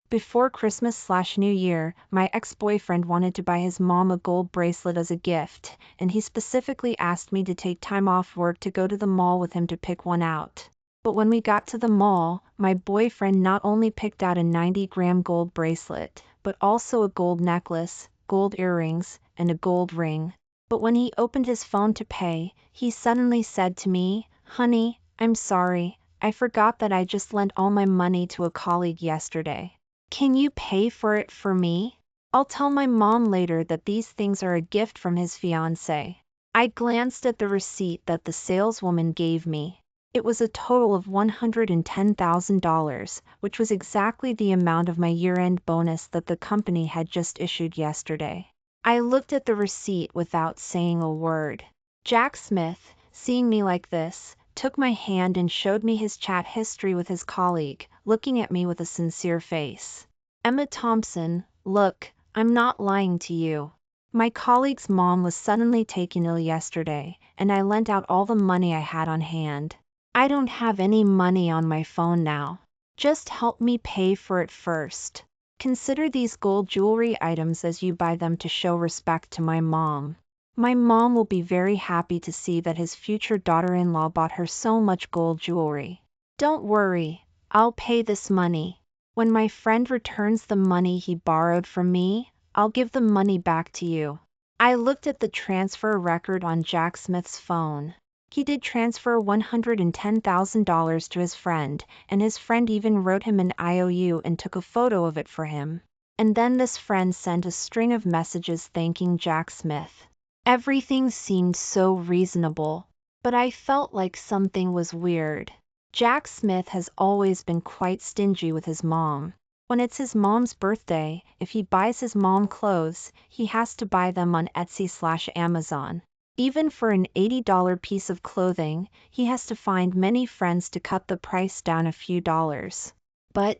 Before Christmas/New Year, my ex-boyfriend wanted to buy his mom a gold bracelet as a gift, and he specifically asked me to take time off work to go to the mall with him to pick one out. But when we got to the mall, my boyfriend not only picked out a 90-gram gold bracelet, but also a gold necklace, gold earrings, and a gold ring. But when he opened his phone to pay, he suddenly said to me, "Honey, I'm sorry, I forgot that I just lent all my money to a colleague yesterday. Can you pay for it for me? I'll tell my mom later that these things are a gift from his fiancée." I glanced at the receipt that the saleswoman gave me. It was a total of $110,000, which was exactly the amount of my year-end bonus that the company had just issued yesterday. I looked at the receipt without saying a word. Jack Smith, seeing me like this, took my hand and showed me his chat history with his colleague, looking at me with a sincere face. "Emma Thompson, look, I'm not lying to you. My colleague's mom was suddenly taken ill yesterday, and I lent out all the money I had on hand. I don't have any money on my phone now. Just help me pay for it first. Consider these gold jewelry items as you buy them to show respect to my mom. My mom will be very happy to see that his future daughter-in-law bought her so much gold jewelry. Don't worry, I'll pay this money. When my friend returns the money he borrowed from me, I'll give the money back to you." I looked at the transfer record on Jack Smith's phone. He did transfer $110,000 to his friend, and his friend even wrote him an IOU and took a photo of it for him. And then this friend sent a string of messages thanking Jack Smith. Everything seemed so reasonable, but I felt like something was weird. Jack Smith has always been quite stingy with his mom. When it's his mom's birthday, if he buys his mom clothes, he has to buy them on Etsy/Amazon. Even for an $80 piece of clothing, he has to find many friends to cut the price down a few dollars. But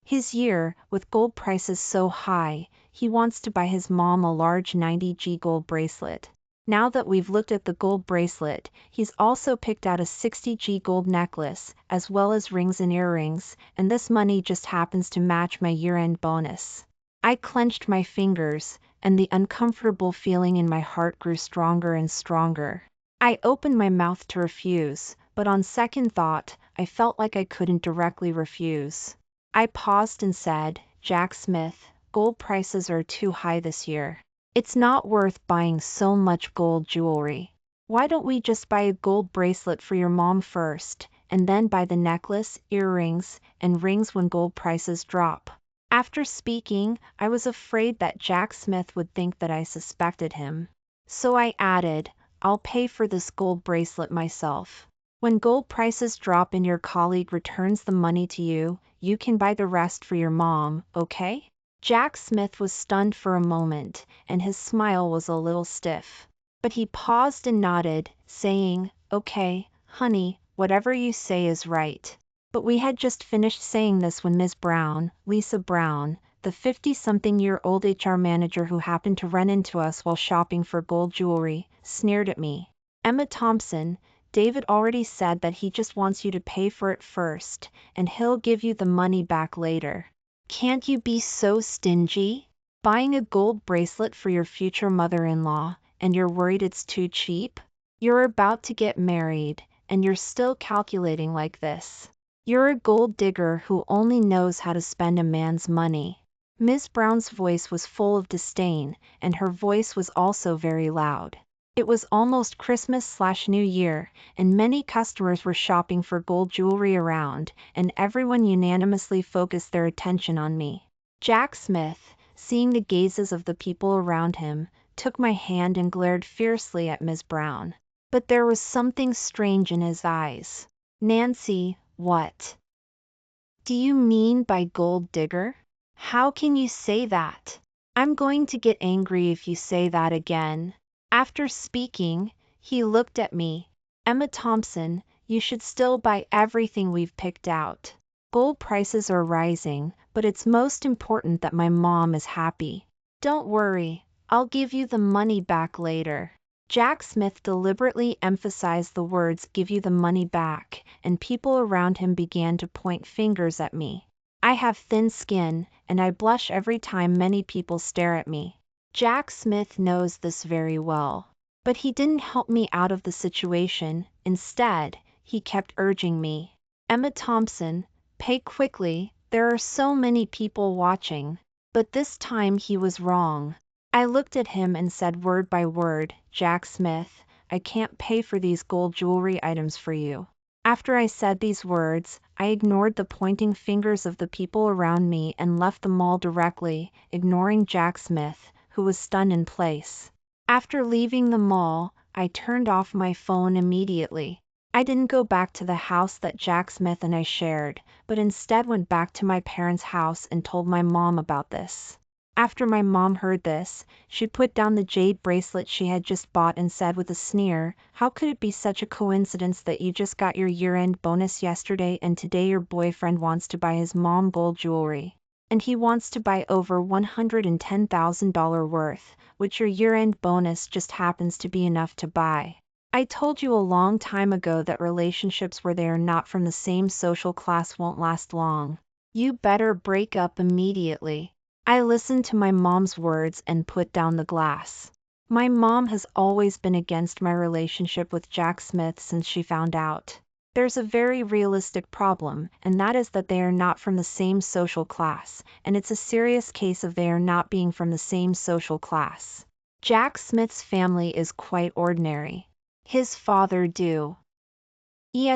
his year, with gold prices so high, he wants to buy his mom a large 90G gold bracelet. Now that we've looked at the gold bracelet, he's also picked out a 60G gold necklace, as well as rings and earrings, and this money just happens to match my year-end bonus. I clenched my fingers, and the uncomfortable feeling in my heart grew stronger and stronger. I opened my mouth to refuse, but on second thought, I felt like I couldn't directly refuse. I paused and said, "Jack Smith, gold prices are too high this year. It's not worth buying so much gold jewelry. Why don't we just buy a gold bracelet for your mom first, and then buy the necklace, earrings, and rings when gold prices drop?" After speaking, I was afraid that Jack Smith would think that I suspected him. So I added, "I'll pay for this gold bracelet myself. When gold prices drop and your colleague returns the money to you, you can buy the rest for your mom, okay?" Jack Smith was stunned for a moment, and his smile was a little stiff. But he paused and nodded, saying, "Okay, honey, whatever you say is right." But we had just finished saying this when Ms. Brown, Lisa Brown, the 50-something-year-old HR manager who happened to run into us while shopping for gold jewelry, sneered at me. "Emma Thompson, David already said that he just wants you to pay for it first, and he'll give you the money back later. Can't you be so stingy? Buying a gold bracelet for your future mother-in-law, and you're worried it's too cheap? You're about to get married, and you're still calculating like this. You're a gold digger who only knows how to spend a man's money." Ms. Brown's voice was full of disdain, and her voice was also very loud. It was almost Christmas/New Year, and many customers were shopping for gold jewelry around, and everyone unanimously focused their attention on me. Jack Smith, seeing the gazes of the people around him, took my hand and glared fiercely at Ms. Brown. But there was something strange in his eyes. "Nancy, what do you mean by gold digger? How can you say that? I'm going to get angry if you say that again." After speaking, he looked at me. "Emma Thompson, you should still buy everything we've picked out. Gold prices are rising, but it's most important that my mom is happy. Don't worry, I'll give you the money back later." Jack Smith deliberately emphasized the words "give you the money back," and people around him began to point fingers at me. I have thin skin, and I blush every time many people stare at me. Jack Smith knows this very well. But he didn't help me out of the situation. Instead, he kept urging me. Emma Thompson, pay quickly, there are so many people watching. But this time he was wrong. I looked at him and said word by word, Jack Smith, I can't pay for these gold jewelry items for you. After I said these words, I ignored the pointing fingers of the people around me and left the mall directly, ignoring Jack Smith, who was stunned in place. After leaving the mall, I turned off my phone immediately. I didn't go back to the house that Jack Smith and I shared, but instead went back to my parents' house and told my mom about this. After my mom heard this, she put down the jade bracelet she had just bought and said with a sneer, how could it be such a coincidence that you just got your year-end bonus yesterday and today your boyfriend wants to buy his mom gold jewelry? And he wants to buy over $110,000 worth, which your year-end bonus just happens to be enough to buy. I told you a long time ago that relationships where they are not from the same social class won't last long. You better break up immediately. I listened to my mom's words and put down the glass. My mom has always been against my relationship with Jack Smith since she found out. There's a very realistic problem, and that is that they are not from the same social class, and it's a serious case of they are not being from the same social class. Jack Smith's family is quite ordinary. His father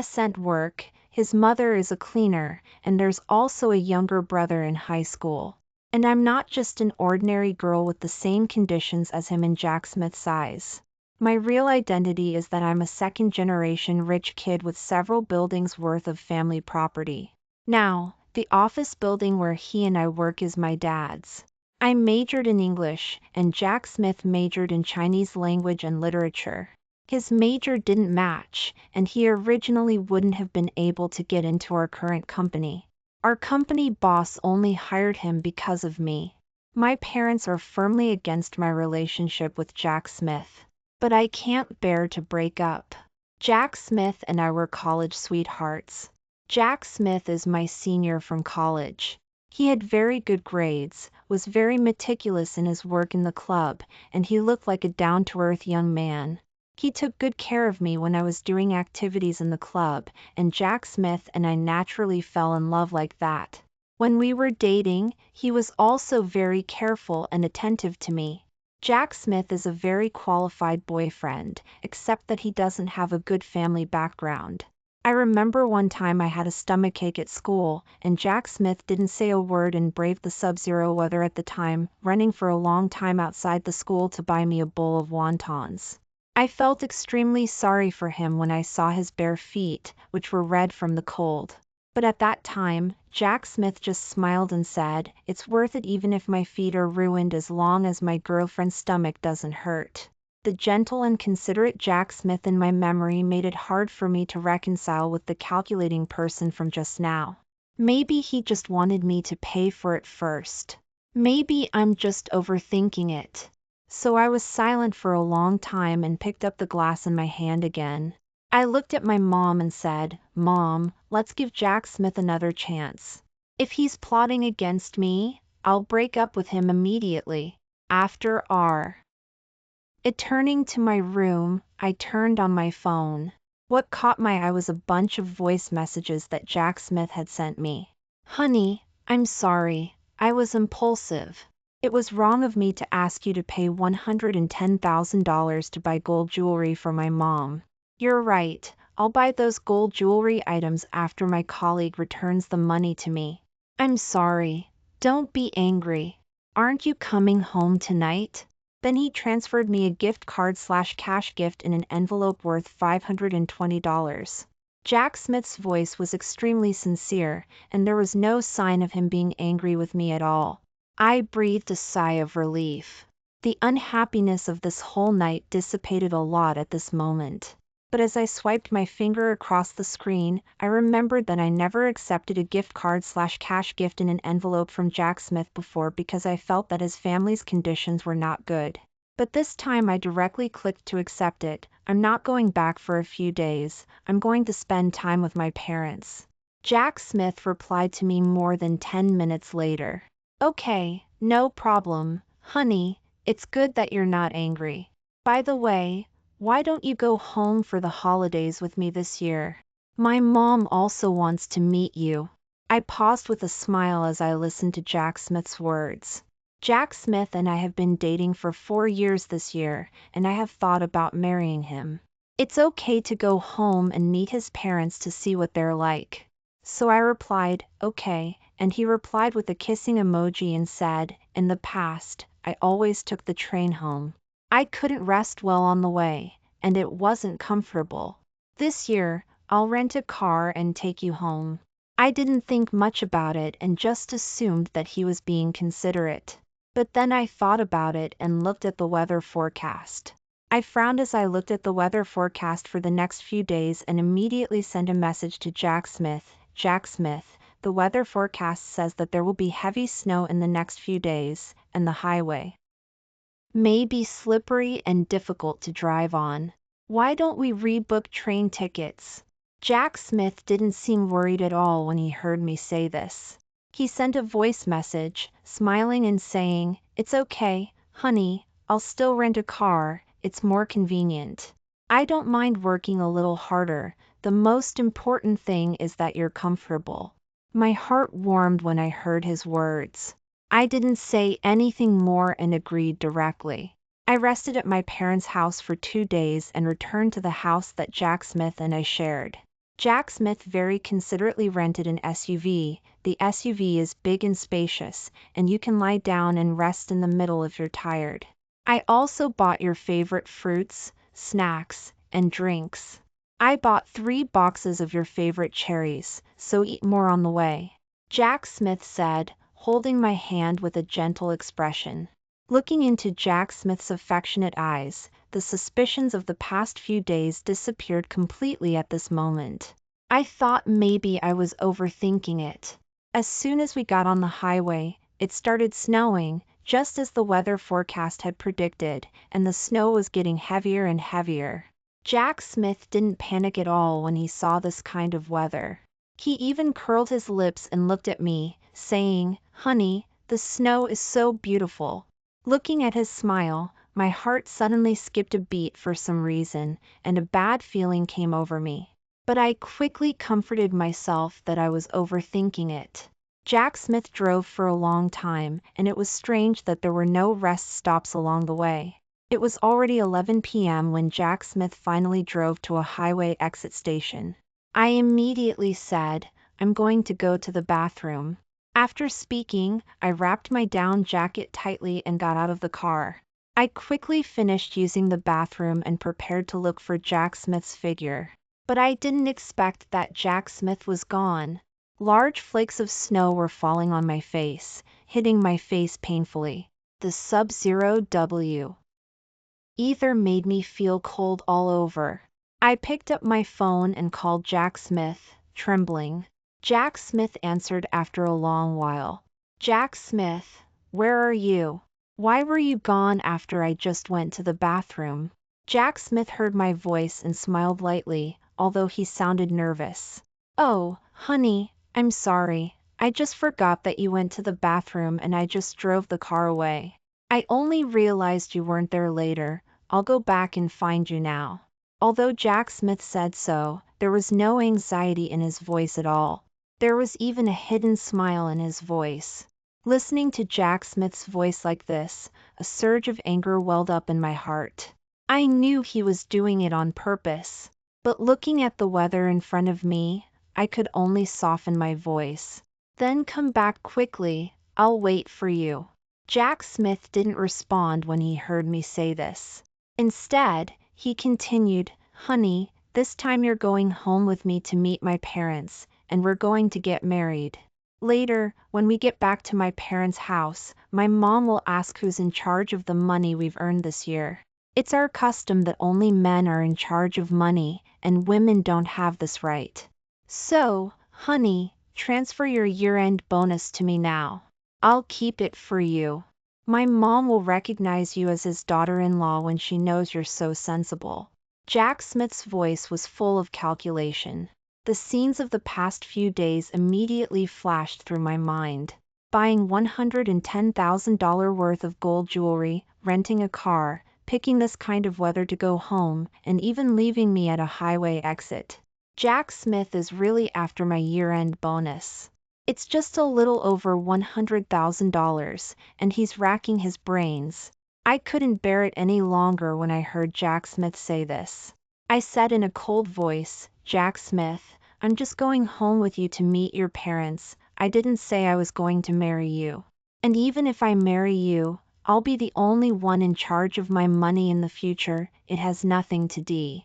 sent work, his mother is a cleaner, and there's also a younger brother in high school. And I'm not just an ordinary girl with the same conditions as him in Jack Smith's eyes. My real identity is that I'm a second-generation rich kid with several buildings worth of family property. Now, the office building where he and I work is my dad's. I majored in English, and Jack Smith majored in Chinese language and literature. His major didn't match, and he originally wouldn't have been able to get into our current company. Our company boss only hired him because of me. My parents are firmly against my relationship with Jack Smith. But I can't bear to break up. Jack Smith and I were college sweethearts. Jack Smith is my senior from college. He had very good grades, was very meticulous in his work in the club, and he looked like a down-to-earth young man. He took good care of me when I was doing activities in the club, and Jack Smith and I naturally fell in love like that. When we were dating, he was also very careful and attentive to me. Jack Smith is a very qualified boyfriend, except that he doesn't have a good family background. I remember one time I had a stomachache at school, and Jack Smith didn't say a word and braved the sub-zero weather at the time, running for a long time outside the school to buy me a bowl of wontons. I felt extremely sorry for him when I saw his bare feet, which were red from the cold. But at that time, Jack Smith just smiled and said, it's worth it even if my feet are ruined as long as my girlfriend's stomach doesn't hurt. The gentle and considerate Jack Smith in my memory made it hard for me to reconcile with the calculating person from just now. Maybe he just wanted me to pay for it first. Maybe I'm just overthinking it. So I was silent for a long time and picked up the glass in my hand again. I looked at my mom and said, Mom, let's give Jack Smith another chance. If he's plotting against me, I'll break up with him immediately. After turning to my room, I turned on my phone. What caught my eye was a bunch of voice messages that Jack Smith had sent me. Honey, I'm sorry, I was impulsive. It was wrong of me to ask you to pay $110,000 to buy gold jewelry for my mom. You're right, I'll buy those gold jewelry items after my colleague returns the money to me. I'm sorry. Don't be angry. Aren't you coming home tonight? Then he transferred me a gift card/cash gift in an envelope worth $520. Jack Smith's voice was extremely sincere, and there was no sign of him being angry with me at all. I breathed a sigh of relief. The unhappiness of this whole night dissipated a lot at this moment. But as I swiped my finger across the screen, I remembered that I never accepted a gift card/cash gift in an envelope from Jack Smith before because I felt that his family's conditions were not good. But this time I directly clicked to accept it. I'm not going back for a few days. I'm going to spend time with my parents. Jack Smith replied to me more than 10 minutes later. Okay, no problem, honey, it's good that you're not angry. By the way, why don't you go home for the holidays with me this year? My mom also wants to meet you. I paused with a smile as I listened to Jack Smith's words. Jack Smith and I have been dating for 4 years this year, and I have thought about marrying him. It's okay to go home and meet his parents to see what they're like. So I replied, okay, and he replied with a kissing emoji and said, in the past, I always took the train home. I couldn't rest well on the way, and it wasn't comfortable. This year, I'll rent a car and take you home. I didn't think much about it and just assumed that he was being considerate. But then I thought about it and looked at the weather forecast. I frowned as I looked at the weather forecast for the next few days and immediately sent a message to Jack Smith. Jack Smith, the weather forecast says that there will be heavy snow in the next few days, and the highway may be slippery and difficult to drive on. Why don't we rebook train tickets? Jack Smith didn't seem worried at all when he heard me say this. He sent a voice message, smiling and saying, it's okay, honey, I'll still rent a car, it's more convenient. I don't mind working a little harder, the most important thing is that you're comfortable. My heart warmed when I heard his words. I didn't say anything more and agreed directly. I rested at my parents' house for 2 days and returned to the house that Jack Smith and I shared. Jack Smith very considerately rented an SUV. The SUV is big and spacious, and you can lie down and rest in the middle if you're tired. I also bought your favorite fruits, snacks, and drinks. I bought 3 boxes of your favorite cherries, so eat more on the way. Jack Smith said, holding my hand with a gentle expression. Looking into Jack Smith's affectionate eyes, the suspicions of the past few days disappeared completely at this moment. I thought maybe I was overthinking it. As soon as we got on the highway, it started snowing, just as the weather forecast had predicted, and the snow was getting heavier and heavier. Jack Smith didn't panic at all when he saw this kind of weather. He even curled his lips and looked at me, saying, honey, the snow is so beautiful. Looking at his smile, my heart suddenly skipped a beat for some reason, and a bad feeling came over me. But I quickly comforted myself that I was overthinking it. Jack Smith drove for a long time, and it was strange that there were no rest stops along the way. It was already 11 p.m. when Jack Smith finally drove to a highway exit station. I immediately said, I'm going to go to the bathroom. After speaking, I wrapped my down jacket tightly and got out of the car. I quickly finished using the bathroom and prepared to look for Jack Smith's figure. But I didn't expect that Jack Smith was gone. Large flakes of snow were falling on my face, hitting my face painfully. The sub-zero W ether made me feel cold all over. I picked up my phone and called Jack Smith, trembling. Jack Smith answered after a long while. Jack Smith, where are you? Why were you gone after I just went to the bathroom? Jack Smith heard my voice and smiled lightly, although he sounded nervous. Oh, honey, I'm sorry. I just forgot that you went to the bathroom and I just drove the car away. I only realized you weren't there later. I'll go back and find you now. Although Jack Smith said so, there was no anxiety in his voice at all. There was even a hidden smile in his voice. Listening to Jack Smith's voice like this, a surge of anger welled up in my heart. I knew he was doing it on purpose. But looking at the weather in front of me, I could only soften my voice. Then come back quickly, I'll wait for you. Jack Smith didn't respond when he heard me say this. Instead, he continued, honey, this time you're going home with me to meet my parents, and we're going to get married. Later, when we get back to my parents' house, my mom will ask who's in charge of the money we've earned this year. It's our custom that only men are in charge of money, and women don't have this right. So, honey, transfer your year-end bonus to me now. I'll keep it for you. My mom will recognize you as his daughter-in-law when she knows you're so sensible. Jack Smith's voice was full of calculation. The The scenes of the past few days immediately flashed through my mind. Buying $110,000 worth of gold jewelry, renting a car, picking this kind of weather to go home, and even leaving me at a highway exit. Jack Smith is really after my year-end bonus. It's just a little over $100,000, and he's racking his brains. I couldn't bear it any longer when I heard Jack Smith say this. I said in a cold voice, "Jack Smith, I'm just going home with you to meet your parents. I didn't say I was going to marry you. And even if I marry you, I'll be the only one in charge of my money in the future. It has nothing to do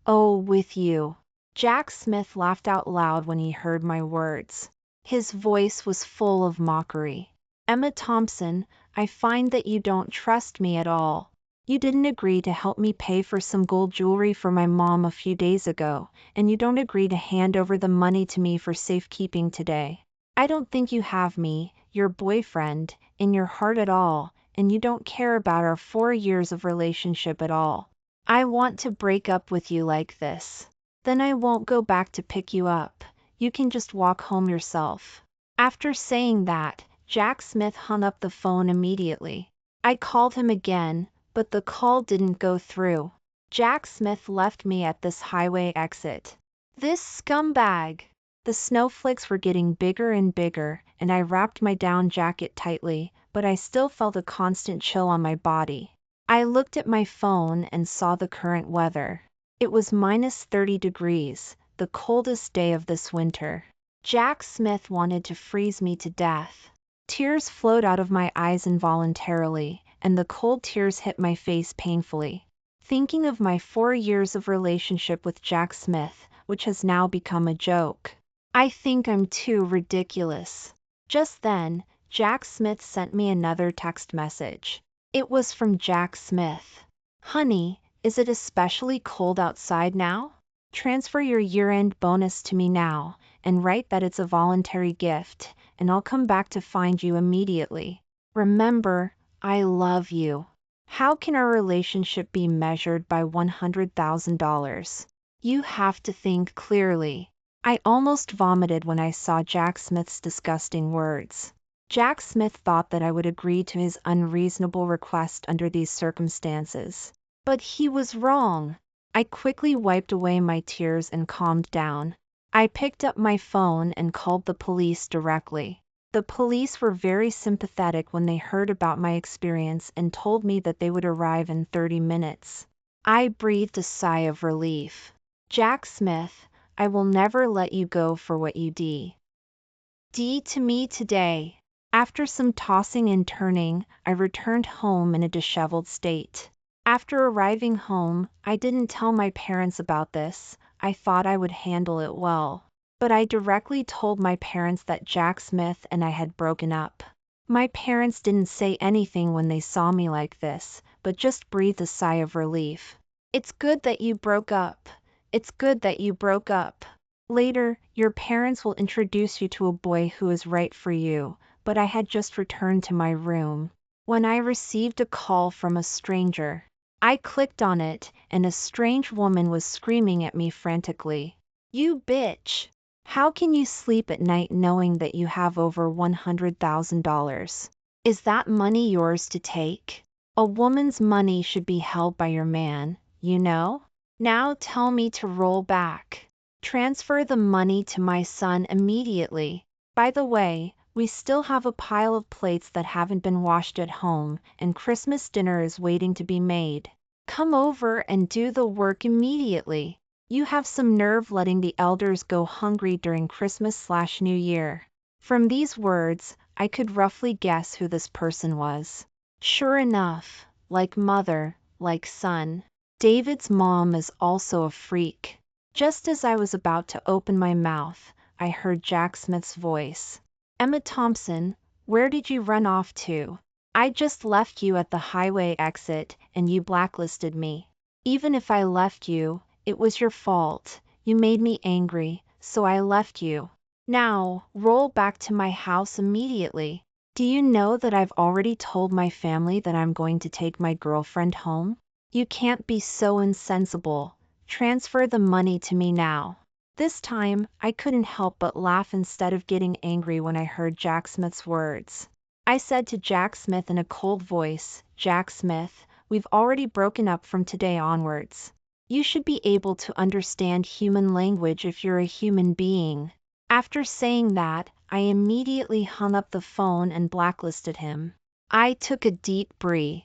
with you." Jack Smith laughed out loud when he heard my words. His voice was full of mockery. "Emma Thompson, I find that you don't trust me at all. You didn't agree to help me pay for some gold jewelry for my mom a few days ago, and you don't agree to hand over the money to me for safekeeping today. I don't think you have me, your boyfriend, in your heart at all, and you don't care about our 4 years of relationship at all. I want to break up with you like this. Then I won't go back to pick you up. You can just walk home yourself." After saying that, Jack Smith hung up the phone immediately. I called him again, but the call didn't go through. Jack Smith left me at this highway exit. This scumbag! The snowflakes were getting bigger and bigger, and I wrapped my down jacket tightly, but I still felt a constant chill on my body. I looked at my phone and saw the current weather. It was -30 degrees, the coldest day of this winter. Jack Smith wanted to freeze me to death. Tears flowed out of my eyes involuntarily, and the cold tears hit my face painfully. Thinking of my 4 years of relationship with Jack Smith, which has now become a joke. I think I'm too ridiculous. Just then, Jack Smith sent me another text message. It was from Jack Smith. "Honey, is it especially cold outside now? Transfer your year-end bonus to me now, and write that it's a voluntary gift, and I'll come back to find you immediately. Remember, I love you." How can our relationship be measured by $100,000? You have to think clearly. I almost vomited when I saw Jack Smith's disgusting words. Jack Smith thought that I would agree to his unreasonable request under these circumstances. But he was wrong. I quickly wiped away my tears and calmed down. I picked up my phone and called the police directly. The police were very sympathetic when they heard about my experience and told me that they would arrive in 30 minutes. I breathed a sigh of relief. Jack Smith, I will never let you go for what you did to me today. After some tossing and turning, I returned home in a disheveled state. After arriving home, I didn't tell my parents about this. I thought I would handle it well. But I directly told my parents that Jack Smith and I had broken up. My parents didn't say anything when they saw me like this, but just breathed a sigh of relief. "It's good that you broke up. It's good that you broke up. Later, your parents will introduce you to a boy who is right for you." But I had just returned to my room when I received a call from a stranger. I clicked on it, and a strange woman was screaming at me frantically. "You bitch! How can you sleep at night knowing that you have over $100,000? Is that money yours to take? A woman's money should be held by your man, you know? Now tell me to roll back. Transfer the money to my son immediately. By the way, we still have a pile of plates that haven't been washed at home, and Christmas dinner is waiting to be made. Come over and do the work immediately. You have some nerve letting the elders go hungry during Christmas/New Year." From these words, I could roughly guess who this person was. Sure enough, like mother, like son, David's mom is also a freak. Just as I was about to open my mouth, I heard Jack Smith's voice. "Emma Thompson, where did you run off to? I just left you at the highway exit and you blacklisted me. Even if I left you, it was your fault. You made me angry, so I left you. Now, roll back to my house immediately. Do you know that I've already told my family that I'm going to take my girlfriend home? You can't be so insensible. Transfer the money to me now." This time, I couldn't help but laugh instead of getting angry when I heard Jack Smith's words. I said to Jack Smith in a cold voice, "Jack Smith, we've already broken up from today onwards. You should be able to understand human language if you're a human being." After saying that, I immediately hung up the phone and blacklisted him. I took a deep breath.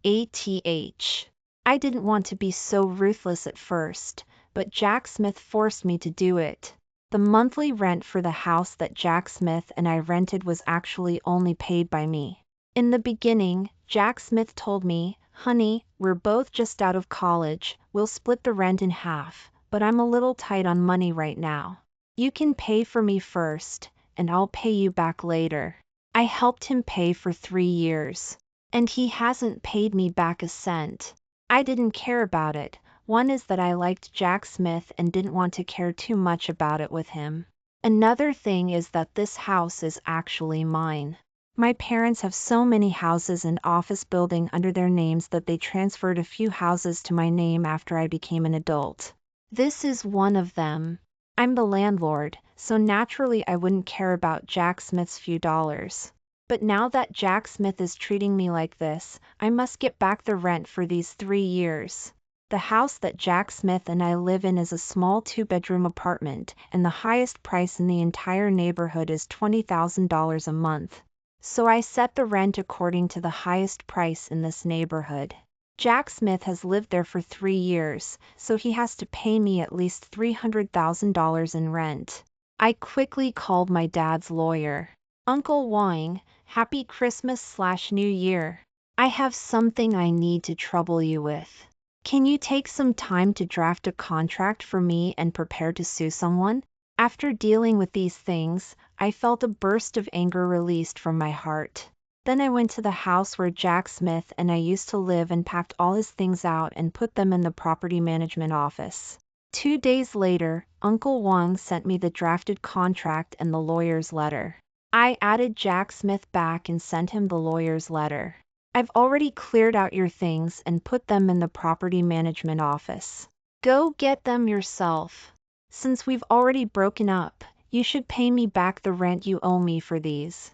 I didn't want to be so ruthless at first, but Jack Smith forced me to do it. The monthly rent for the house that Jack Smith and I rented was actually only paid by me. In the beginning, Jack Smith told me, "Honey, we're both just out of college, we'll split the rent in half, but I'm a little tight on money right now. You can pay for me first, and I'll pay you back later." I helped him pay for 3 years. And he hasn't paid me back a cent. I didn't care about it. One is that I liked Jack Smith and didn't want to care too much about it with him. Another thing is that this house is actually mine. My parents have so many houses and office building under their names that they transferred a few houses to my name after I became an adult. This is one of them. I'm the landlord, so naturally I wouldn't care about Jack Smith's few dollars. But now that Jack Smith is treating me like this, I must get back the rent for these 3 years. The house that Jack Smith and I live in is a small 2-bedroom apartment, and the highest price in the entire neighborhood is $20,000 a month. So I set the rent according to the highest price in this neighborhood. Jack Smith has lived there for 3 years, so he has to pay me at least $300,000 in rent. I quickly called my dad's lawyer. "Uncle Wang, Happy Christmas/New Year. I have something I need to trouble you with. Can you take some time to draft a contract for me and prepare to sue someone?" After dealing with these things, I felt a burst of anger released from my heart. Then I went to the house where Jack Smith and I used to live and packed all his things out and put them in the property management office. 2 days later, Uncle Wang sent me the drafted contract and the lawyer's letter. I added Jack Smith back and sent him the lawyer's letter. "I've already cleared out your things and put them in the property management office. Go get them yourself. Since we've already broken up, you should pay me back the rent you owe me for these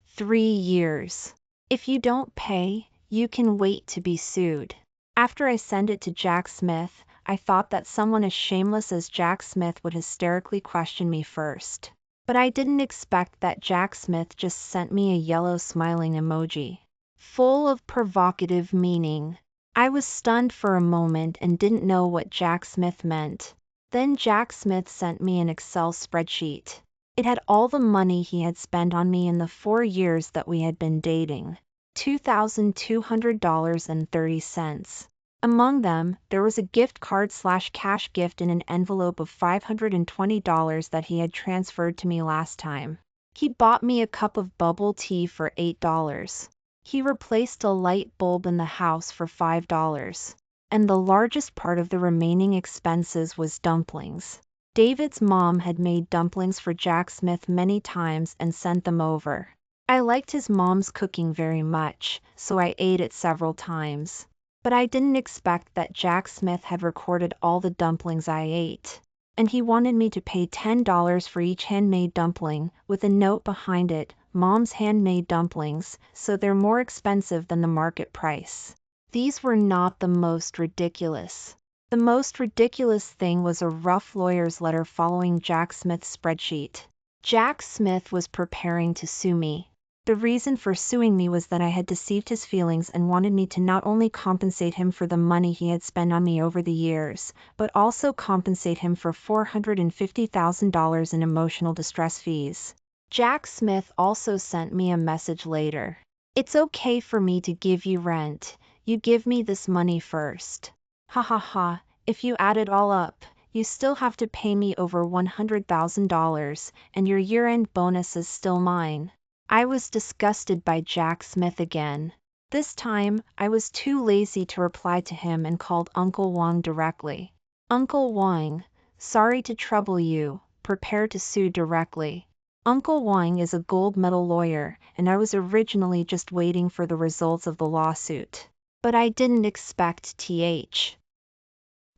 3 years. If you don't pay, you can wait to be sued." After I sent it to Jack Smith, I thought that someone as shameless as Jack Smith would hysterically question me first. But I didn't expect that Jack Smith just sent me a yellow smiling emoji, full of provocative meaning. I was stunned for a moment and didn't know what Jack Smith meant. Then Jack Smith sent me an Excel spreadsheet. It had all the money he had spent on me in the 4 years that we had been dating. $2,200.30. Among them, there was a gift card/cash gift in an envelope of $520 that he had transferred to me last time. He bought me a cup of bubble tea for $8. He replaced a light bulb in the house for $5. And the largest part of the remaining expenses was dumplings. David's mom had made dumplings for Jack Smith many times and sent them over. I liked his mom's cooking very much, so I ate it several times. But I didn't expect that Jack Smith had recorded all the dumplings I ate. And he wanted me to pay $10 for each handmade dumpling, with a note behind it, "Mom's handmade dumplings, so they're more expensive than the market price." These were not the most ridiculous. The most ridiculous thing was a rough lawyer's letter following Jack Smith's spreadsheet. Jack Smith was preparing to sue me. The reason for suing me was that I had deceived his feelings and wanted me to not only compensate him for the money he had spent on me over the years, but also compensate him for $450,000 in emotional distress fees. Jack Smith also sent me a message later. "It's okay for me to give you rent. You give me this money first. Ha ha ha, if you add it all up, you still have to pay me over $100,000, and your year-end bonus is still mine." I was disgusted by Jack Smith again. This time, I was too lazy to reply to him and called Uncle Wang directly. "Uncle Wang, sorry to trouble you, prepare to sue directly." Uncle Wang is a gold medal lawyer, and I was originally just waiting for the results of the lawsuit. But I didn't expect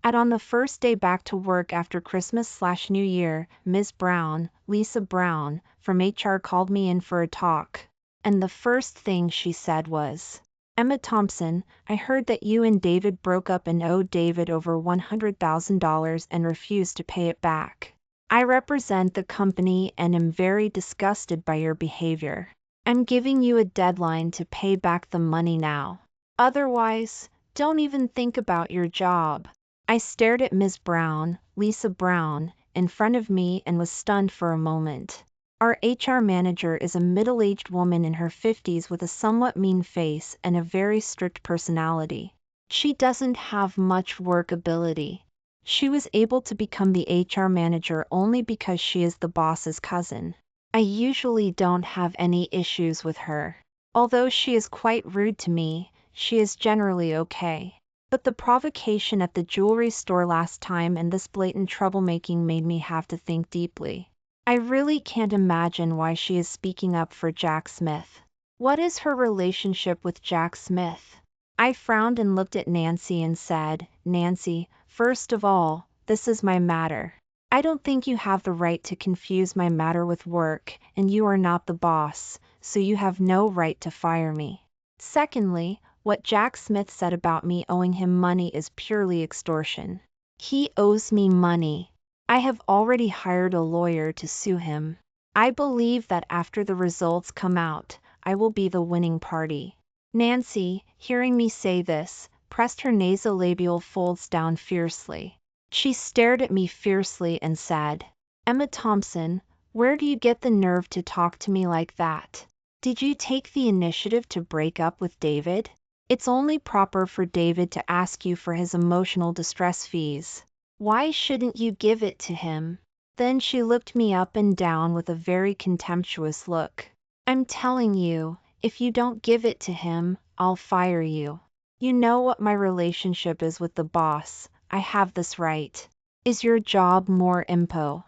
And on the first day back to work after Christmas/New Year, Ms. Brown, Lisa Brown, from HR called me in for a talk. And the first thing she said was, "Emma Thompson, I heard that you and David broke up and owed David over $100,000 and refused to pay it back. I represent the company and am very disgusted by your behavior. I'm giving you a deadline to pay back the money now. Otherwise, don't even think about your job." I stared at Ms. Brown, Lisa Brown, in front of me and was stunned for a moment. Our HR manager is a middle-aged woman in her 50s with a somewhat mean face and a very strict personality. She doesn't have much work ability. She was able to become the HR manager only because she is the boss's cousin. I usually don't have any issues with her. Although she is quite rude to me, she is generally okay. But the provocation at the jewelry store last time and this blatant troublemaking made me have to think deeply. I really can't imagine why she is speaking up for Jack Smith. What is her relationship with Jack Smith? I frowned and looked at Nancy and said, "Nancy, first of all, this is my matter. I don't think you have the right to confuse my matter with work, and you are not the boss, so you have no right to fire me. Secondly, what Jack Smith said about me owing him money is purely extortion. He owes me money. I have already hired a lawyer to sue him. I believe that after the results come out, I will be the winning party." Nancy, hearing me say this, pressed her nasolabial folds down fiercely. She stared at me fiercely and said, "Emma Thompson, where do you get the nerve to talk to me like that? Did you take the initiative to break up with David? It's only proper for David to ask you for his emotional distress fees. Why shouldn't you give it to him?" Then she looked me up and down with a very contemptuous look. "I'm telling you, if you don't give it to him, I'll fire you. You know what my relationship is with the boss. I have this right. Is your job more important,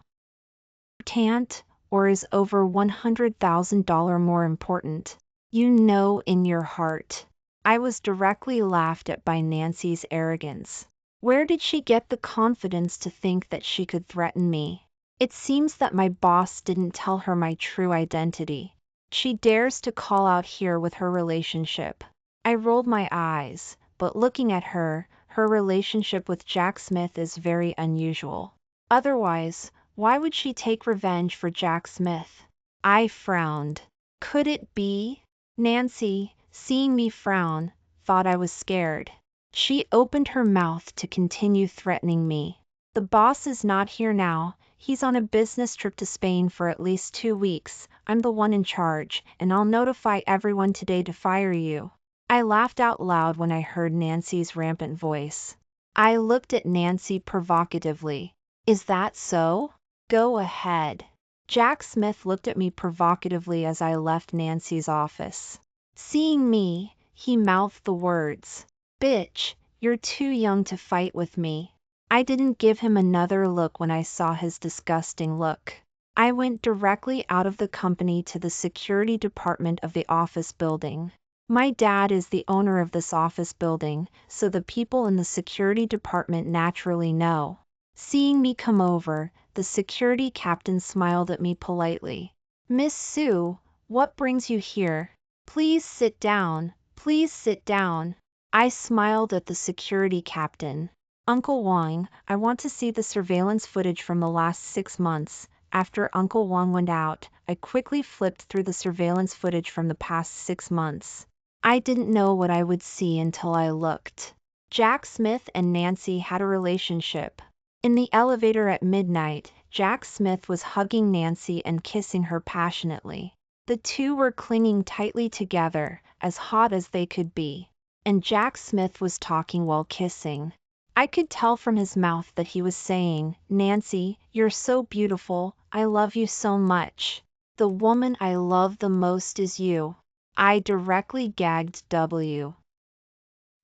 or is over $100,000 more important? You know in your heart." I was directly laughed at by Nancy's arrogance. Where did she get the confidence to think that she could threaten me? It seems that my boss didn't tell her my true identity. She dares to call out here with her relationship. I rolled my eyes, but looking at her, her relationship with Jack Smith is very unusual. Otherwise, why would she take revenge for Jack Smith? I frowned. Could it be? Nancy, seeing me frown, thought I was scared. She opened her mouth to continue threatening me. "The boss is not here now. He's on a business trip to Spain for at least 2 weeks. I'm the one in charge, and I'll notify everyone today to fire you." I laughed out loud when I heard Nancy's rampant voice. I looked at Nancy provocatively. "Is that so? Go ahead." Jack Smith looked at me provocatively as I left Nancy's office. Seeing me, he mouthed the words, "Bitch, you're too young to fight with me." I didn't give him another look when I saw his disgusting look. I went directly out of the company to the security department of the office building. My dad is the owner of this office building, so the people in the security department naturally know. Seeing me come over, the security captain smiled at me politely. "Miss Sue, what brings you here? Please sit down, please sit down." I smiled at the security captain. "Uncle Wang, I want to see the surveillance footage from the last 6 months. After Uncle Wang went out, I quickly flipped through the surveillance footage from the past 6 months. I didn't know what I would see until I looked. Jack Smith and Nancy had a relationship. In the elevator at midnight, Jack Smith was hugging Nancy and kissing her passionately. The two were clinging tightly together, as hot as they could be. And Jack Smith was talking while kissing. I could tell from his mouth that he was saying, "Nancy, you're so beautiful, I love you so much. The woman I love the most is you." I directly gagged W.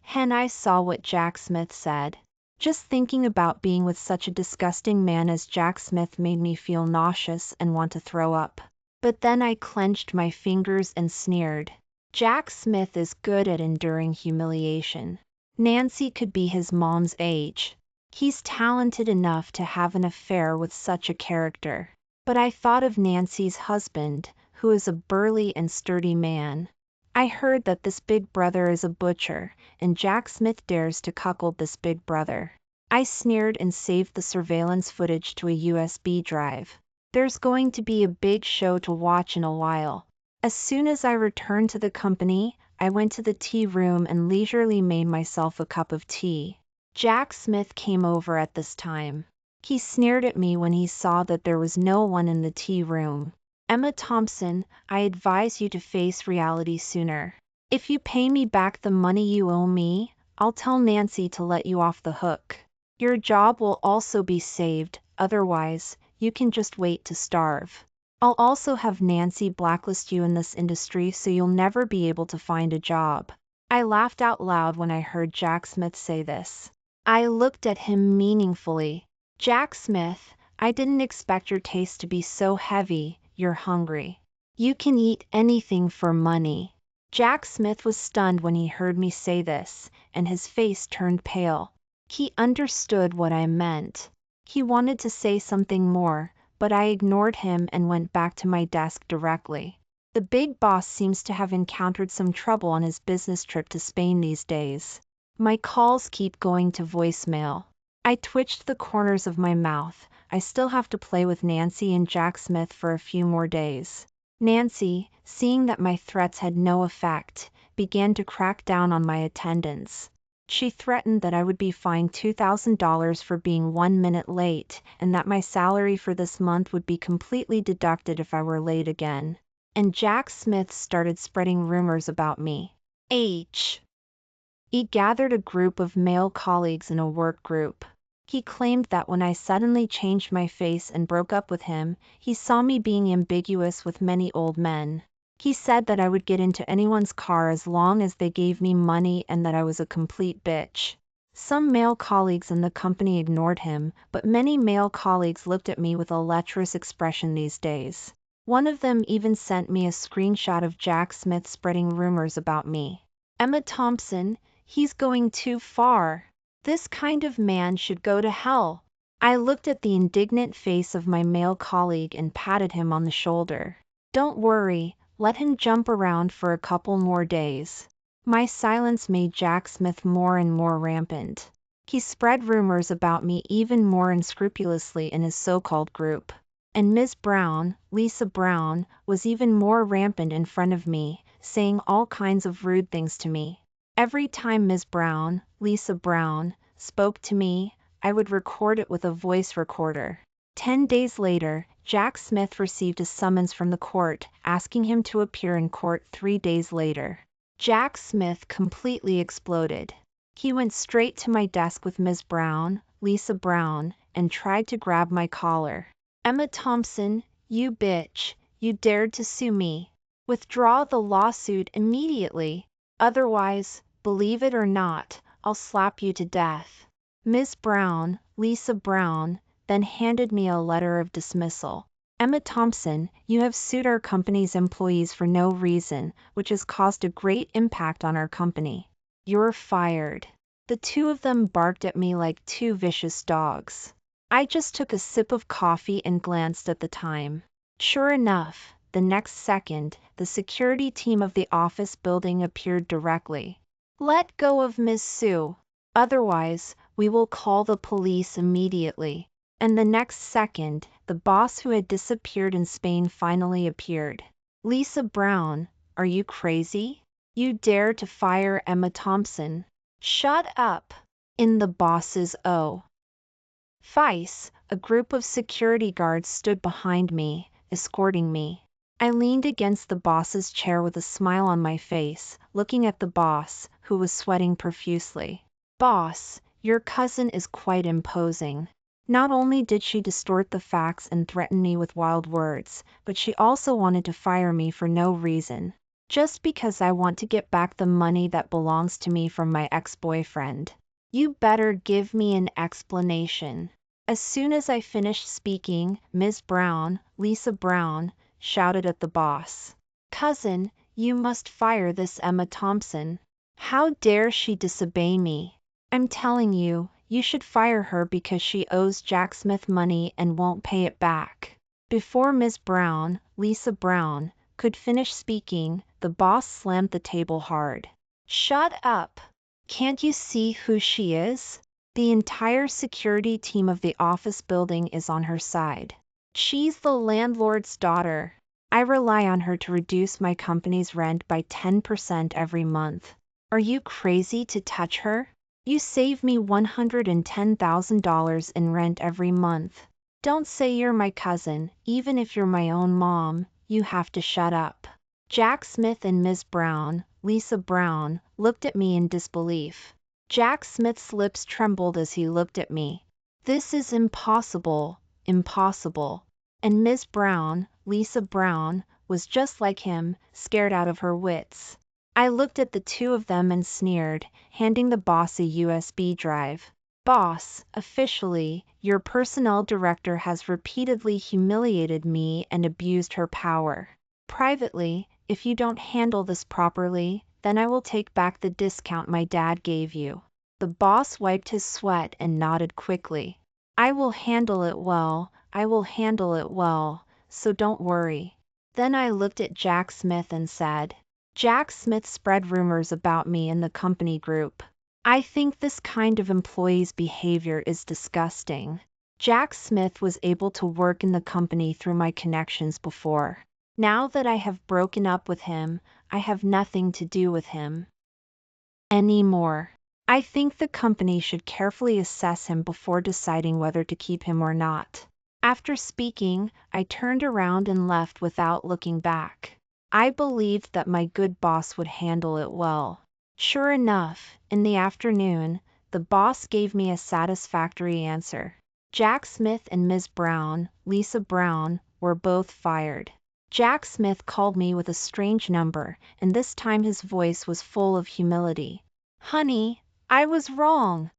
Hen. I saw what Jack Smith said. Just thinking about being with such a disgusting man as Jack Smith made me feel nauseous and want to throw up. But then I clenched my fingers and sneered. Jack Smith is good at enduring humiliation. Nancy could be his mom's age. He's talented enough to have an affair with such a character. But I thought of Nancy's husband, who is a burly and sturdy man. I heard that this big brother is a butcher, and Jack Smith dares to cuckold this big brother. I sneered and saved the surveillance footage to a USB drive. There's going to be a big show to watch in a while. As soon as I returned to the company, I went to the tea room and leisurely made myself a cup of tea. Jack Smith came over at this time. He sneered at me when he saw that there was no one in the tea room. Emma Thompson, I advise you to face reality sooner. If you pay me back the money you owe me, I'll tell Nancy to let you off the hook. Your job will also be saved, otherwise, you can just wait to starve. I'll also have Nancy blacklist you in this industry so you'll never be able to find a job. I laughed out loud when I heard Jack Smith say this. I looked at him meaningfully. Jack Smith, I didn't expect your taste to be so heavy. You're hungry. You can eat anything for money. Jack Smith was stunned when he heard me say this, and his face turned pale. He understood what I meant. He wanted to say something more, but I ignored him and went back to my desk directly. The big boss seems to have encountered some trouble on his business trip to Spain these days. My calls keep going to voicemail. I twitched the corners of my mouth. I still have to play with Nancy and Jack Smith for a few more days. Nancy, seeing that my threats had no effect, began to crack down on my attendance. She threatened that I would be fined $2,000 for being 1 minute late, and that my salary for this month would be completely deducted if I were late again. And Jack Smith started spreading rumors about me. He gathered a group of male colleagues in a work group. He claimed that when I suddenly changed my face and broke up with him, he saw me being ambiguous with many old men. He said that I would get into anyone's car as long as they gave me money and that I was a complete bitch. Some male colleagues in the company ignored him, but many male colleagues looked at me with a lecherous expression these days. One of them even sent me a screenshot of Jack Smith spreading rumors about me. Emma Thompson, he's going too far. This kind of man should go to hell. I looked at the indignant face of my male colleague and patted him on the shoulder. Don't worry, let him jump around for a couple more days. My silence made Jack Smith more and more rampant. He spread rumors about me even more unscrupulously in his so-called group. And Ms. Brown, Lisa Brown, was even more rampant in front of me, saying all kinds of rude things to me. Every time Ms. Brown, Lisa Brown, spoke to me, I would record it with a voice recorder. 10 days later, Jack Smith received a summons from the court, asking him to appear in court 3 days later. Jack Smith completely exploded. He went straight to my desk with Ms. Brown, Lisa Brown, and tried to grab my collar. Emma Thompson, you bitch, you dared to sue me. Withdraw the lawsuit immediately. Otherwise, believe it or not, I'll slap you to death. Ms. Brown, Lisa Brown, then handed me a letter of dismissal. Emma Thompson, you have sued our company's employees for no reason, which has caused a great impact on our company. You're fired. The two of them barked at me like two vicious dogs. I just took a sip of coffee and glanced at the time. Sure enough, the next second, the security team of the office building appeared directly. Let go of Miss Sue. Otherwise, we will call the police immediately. And the next second, the boss who had disappeared in Spain finally appeared. Lisa Brown, are you crazy? You dare to fire Emma Thompson? Shut up. In the boss's office, a group of security guards stood behind me, escorting me. I leaned against the boss's chair with a smile on my face, looking at the boss, who was sweating profusely. Boss, your cousin is quite imposing. Not only did she distort the facts and threaten me with wild words, but she also wanted to fire me for no reason. Just because I want to get back the money that belongs to me from my ex-boyfriend. You better give me an explanation. As soon as I finished speaking, Ms. Brown, Lisa Brown, shouted at the boss. Cousin, you must fire this Emma Thompson. How dare she disobey me? I'm telling you, You should fire her because she owes Jack Smith money and won't pay it back." Before Ms. Brown, Lisa Brown, could finish speaking, the boss slammed the table hard. "Shut up! Can't you see who she is? The entire security team of the office building is on her side. She's the landlord's daughter. I rely on her to reduce my company's rent by 10% every month. Are you crazy to touch her? You save me $110,000 in rent every month. Don't say you're my cousin, even if you're my own mom, you have to shut up." Jack Smith and Ms. Brown, Lisa Brown, looked at me in disbelief. Jack Smith's lips trembled as he looked at me. "This is impossible, impossible." And Ms. Brown, Lisa Brown, was just like him, scared out of her wits. I looked at the two of them and sneered, handing the boss a USB drive. "Boss, officially, your personnel director has repeatedly humiliated me and abused her power. Privately, if you don't handle this properly, then I will take back the discount my dad gave you." The boss wiped his sweat and nodded quickly. "I will handle it well, I will handle it well, so don't worry." Then I looked at Jack Smith and said, "Jack Smith spread rumors about me in the company group. I think this kind of employee's behavior is disgusting. Jack Smith was able to work in the company through my connections before. Now that I have broken up with him, I have nothing to do with him anymore. I think the company should carefully assess him before deciding whether to keep him or not." After speaking, I turned around and left without looking back. I believed that my good boss would handle it well. Sure enough, in the afternoon, the boss gave me a satisfactory answer. Jack Smith and Ms. Brown, Lisa Brown, were both fired. Jack Smith called me with a strange number, and this time his voice was full of humility. "Honey, I was wrong.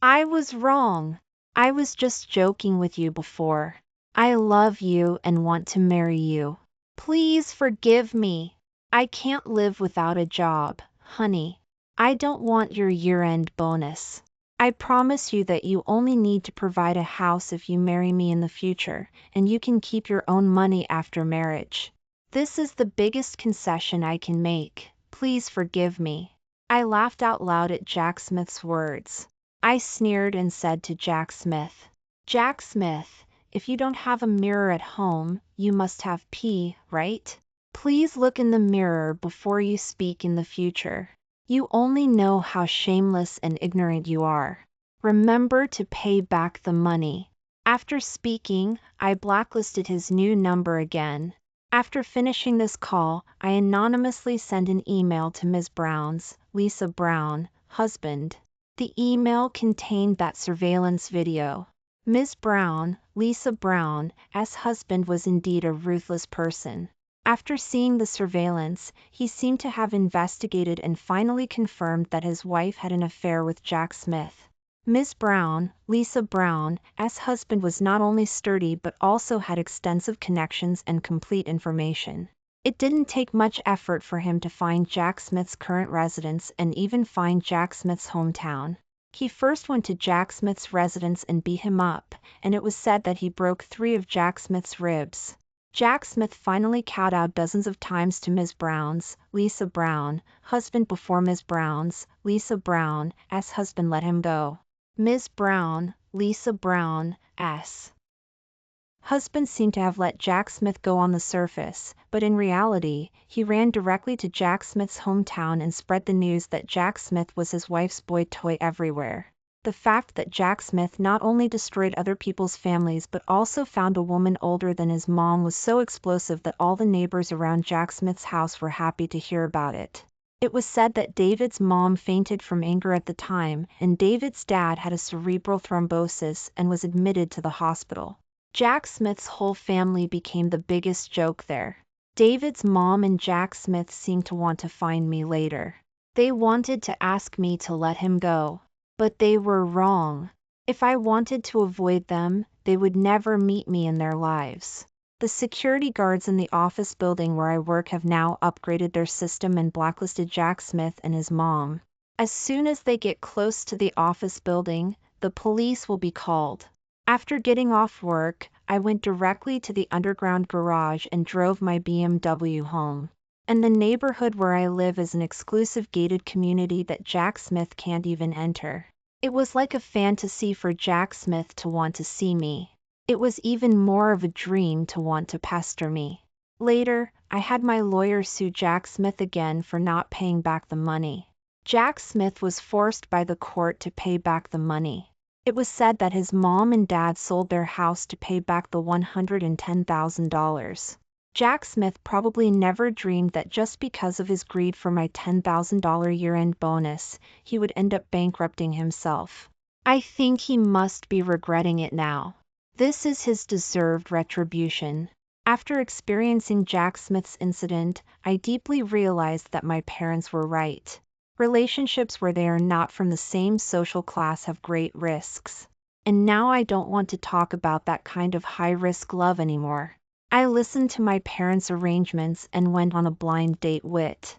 I was wrong. I was just joking with you before. I love you and want to marry you. Please forgive me. I can't live without a job, honey. I don't want your year-end bonus. I promise you that you only need to provide a house if you marry me in the future, and you can keep your own money after marriage. This is the biggest concession I can make. Please forgive me." I laughed out loud at Jack Smith's words. I sneered and said to Jack Smith, "Jack Smith, if you don't have a mirror at home, you must have pee, right? Please look in the mirror before you speak in the future. You only know how shameless and ignorant you are. Remember to pay back the money." After speaking, I blacklisted his new number again. After finishing this call, I anonymously sent an email to Ms. Brown's, Lisa Brown, husband. The email contained that surveillance video. Ms. Brown, Lisa Brown's husband was indeed a ruthless person. After seeing the surveillance, he seemed to have investigated and finally confirmed that his wife had an affair with Jack Smith. Ms. Brown, Lisa Brown's husband was not only sturdy but also had extensive connections and complete information. It didn't take much effort for him to find Jack Smith's current residence and even find Jack Smith's hometown. He first went to Jack Smith's residence and beat him up, and it was said that he broke 3 of Jack Smith's ribs. Jack Smith finally kowtowed dozens of times to Ms. Brown's, Lisa Brown, husband before Ms. Brown's, Lisa Brown's husband let him go. Ms. Brown, Lisa Brown's husband seemed to have let Jack Smith go on the surface, but in reality, he ran directly to Jack Smith's hometown and spread the news that Jack Smith was his wife's boy toy everywhere. The fact that Jack Smith not only destroyed other people's families but also found a woman older than his mom was so explosive that all the neighbors around Jack Smith's house were happy to hear about it. It was said that David's mom fainted from anger at the time, and David's dad had a cerebral thrombosis and was admitted to the hospital. Jack Smith's whole family became the biggest joke there. David's mom and Jack Smith seemed to want to find me later. They wanted to ask me to let him go. But they were wrong. If I wanted to avoid them, they would never meet me in their lives. The security guards in the office building where I work have now upgraded their system and blacklisted Jack Smith and his mom. As soon as they get close to the office building, the police will be called. After getting off work, I went directly to the underground garage and drove my BMW home. And the neighborhood where I live is an exclusive gated community that Jack Smith can't even enter. It was like a fantasy for Jack Smith to want to see me. It was even more of a dream to want to pester me. Later, I had my lawyer sue Jack Smith again for not paying back the money. Jack Smith was forced by the court to pay back the money. It was said that his mom and dad sold their house to pay back the $110,000. Jack Smith probably never dreamed that just because of his greed for my $10,000 year-end bonus, he would end up bankrupting himself. I think he must be regretting it now. This is his deserved retribution. After experiencing Jack Smith's incident, I deeply realized that my parents were right. Relationships where they are not from the same social class have great risks. And now I don't want to talk about that kind of high-risk love anymore. I listened to my parents' arrangements and went on a blind date with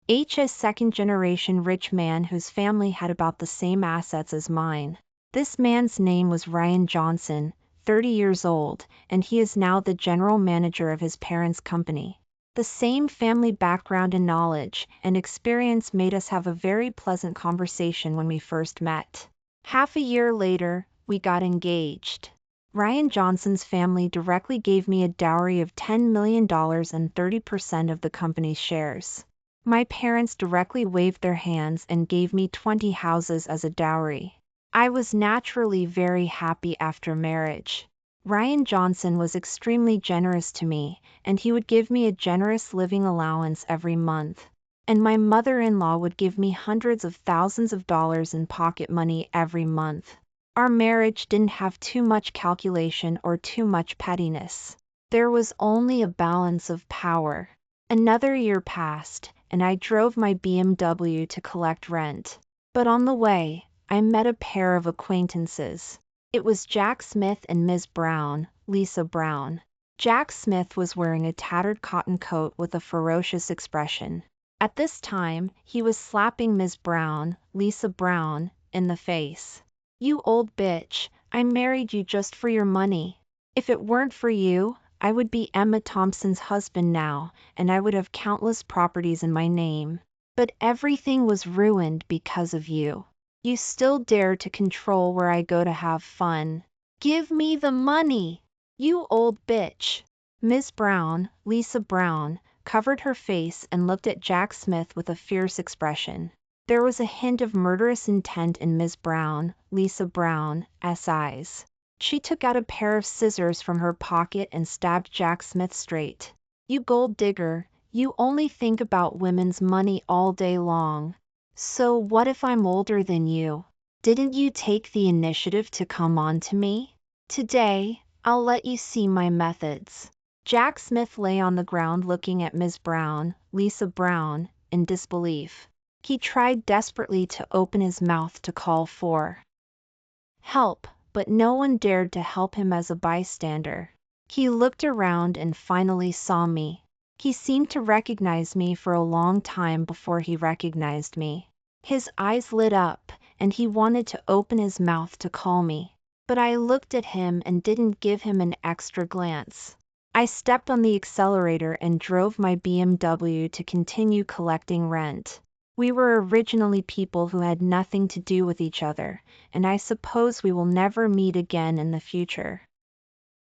H's second-generation rich man whose family had about the same assets as mine. This man's name was Ryan Johnson, 30 years old, and he is now the general manager of his parents' company. The same family background and knowledge and experience made us have a very pleasant conversation when we first met. Half a year later, we got engaged. Ryan Johnson's family directly gave me a dowry of $10 million and 30% of the company's shares. My parents directly waved their hands and gave me 20 houses as a dowry. I was naturally very happy after marriage. Ryan Johnson was extremely generous to me, and he would give me a generous living allowance every month. And my mother-in-law would give me hundreds of thousands of dollars in pocket money every month. Our marriage didn't have too much calculation or too much pettiness. There was only a balance of power. Another year passed, and I drove my BMW to collect rent. But on the way, I met a pair of acquaintances. It was Jack Smith and Ms. Brown, Lisa Brown. Jack Smith was wearing a tattered cotton coat with a ferocious expression. At this time, he was slapping Ms. Brown, Lisa Brown, in the face. "You old bitch, I married you just for your money. If it weren't for you, I would be Emma Thompson's husband now, and I would have countless properties in my name. But everything was ruined because of you. You still dare to control where I go to have fun. Give me the money, you old bitch." Ms. Brown, Lisa Brown, covered her face and looked at Jack Smith with a fierce expression. There was a hint of murderous intent in Ms. Brown, Lisa Brown's eyes. She took out a pair of scissors from her pocket and stabbed Jack Smith straight. "You gold digger, you only think about women's money all day long. So what if I'm older than you? Didn't you take the initiative to come on to me? Today, I'll let you see my methods." Jack Smith lay on the ground looking at Ms. Brown, Lisa Brown, in disbelief. He tried desperately to open his mouth to call for help, but no one dared to help him as a bystander. He looked around and finally saw me. He seemed to recognize me for a long time before he recognized me. His eyes lit up, and he wanted to open his mouth to call me. But I looked at him and didn't give him an extra glance. I stepped on the accelerator and drove my BMW to continue collecting rent. We were originally people who had nothing to do with each other, and I suppose we will never meet again in the future.